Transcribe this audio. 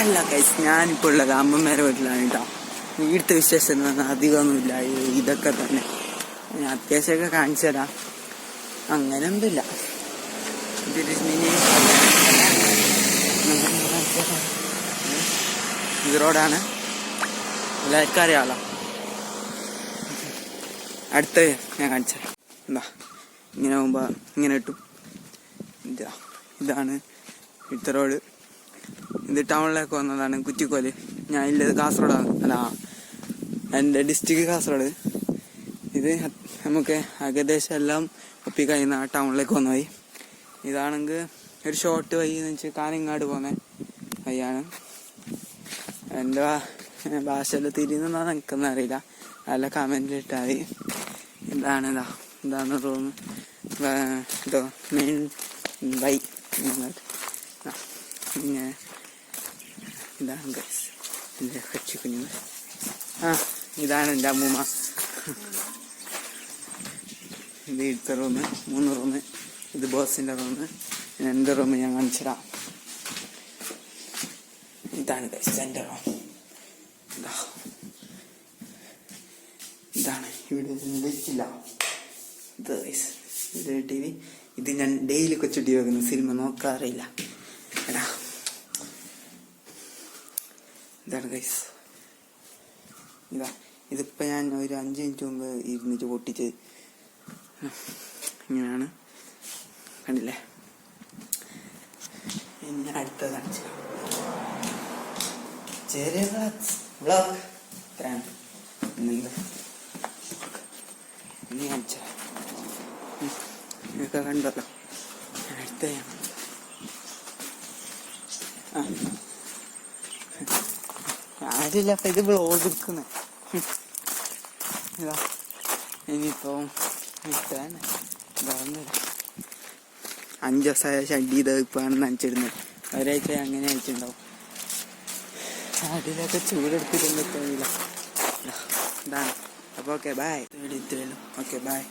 അല്ല ഗൈസ്, ഞാനിപ്പോൾ ഉള്ളത് അമ്മമ്മേരെ വീട്ടിലാണ് കേട്ടോ. വീട്ടിലത്തെ വിശേഷം എന്ന് പറഞ്ഞാൽ അധികമൊന്നുമില്ല, ഇതൊക്കെ തന്നെ. ഞാൻ അത്യാവശ്യമൊക്കെ കാണിച്ചു തരാം. അങ്ങനെ ഒന്നുമില്ല. ഇത് റോഡാണ്, എല്ലാവർക്കും അറിയാമല്ലോ. അടുത്ത ഞാൻ കാണിച്ചു തരാം. എന്താ ഇങ്ങനെ പോകുമ്പോൾ ഇങ്ങനെ കിട്ടും. ഇതാണ് ഇവിടുത്തെ റോഡ്. ഇത് ടൗണിലേക്ക് വന്നതാണ്, കുറ്റിക്കോല്. ഞാൻ ഇല്ലത് കാസർഗോഡാണ്, അല്ല എൻ്റെ ഡിസ്ട്രിക്ട് കാസർഗോഡ്. ഇത് നമുക്ക് ഏകദേശം എല്ലാം ഒപ്പിക്കഴിയുന്ന ടൗണിലേക്ക് വന്ന വഴി. ഇതാണെങ്കിൽ ഒരു ഷോർട്ട് വഴി എന്ന് വെച്ചാൽ കാനങ്ങാട് പോകുന്ന വഴിയാണ്. എൻ്റെ ഭാഷയിൽ തിരിയുന്നതാണെന്ന് എനിക്കൊന്നും അറിയില്ല, നല്ല കമൻറ്റ് ഇട്ടാൽ മതി. ഇതാണ് റൂം, ഇതോ മെയിൻ വൈ. പിന്നെ ഇതാണ് ഗൈസ് എൻ്റെ കക്ഷി കുഞ്ഞുങ്ങൾ. ഇതാണ് എൻ്റെ അമ്മൂമ്മ. ഇത് ഇവിടുത്തെ റൂമ്, 3 റൂമ്. ഇത് ബോസിൻ്റെ റൂമ്. എൻ്റെ റൂമ് ഞാൻ കാണിച്ചുതരാം. ഇതാണ് ഗൈസ് എൻ്റെ റൂം. ഇതാണ് ഇവിടെ ലൈറ്റില്ല. ഇത് ടി വി. ഇത് ഞാൻ ഡെയിലി കൊച്ചു ടി വി വെക്കുന്നു, സിനിമ നോക്കാറില്ല എടാ. ഇതാണ് ഗൈസ്. ഇതിപ്പോൾ ഞാൻ ഒരു 5 മിനിറ്റ് മുമ്പ് ഇരുന്നിട്ട് പൊട്ടിച്ച് ഇങ്ങനെയാണ്, കണ്ടില്ലേ. പിന്നെ അടുത്തത് കാണിച്ചു ചെറിയ വ്ളോഗ് ഇനി കാണിച്ച ഇതൊക്കെ കണ്ടല്ലോ. അടുത്ത ആരില്ല, അപ്പം ഇത് വ്ളോഗ് എടുക്കുന്നത്. ഇതാ ഇനിയിപ്പോൾ 5 ദിവസമായ ഷഡ്ഡി ഇത് ഇപ്പോഴാണ് നനച്ചിടുന്നത്. ഒരാഴ്ച അങ്ങനെ അയച്ചിട്ടുണ്ടാവും. അതിലൊക്കെ ചൂടെടുത്തിട്ടൊന്നും തോന്നില്ല. ഇതാണ്. അപ്പോൾ ഓക്കെ ബൈ. Okay bye.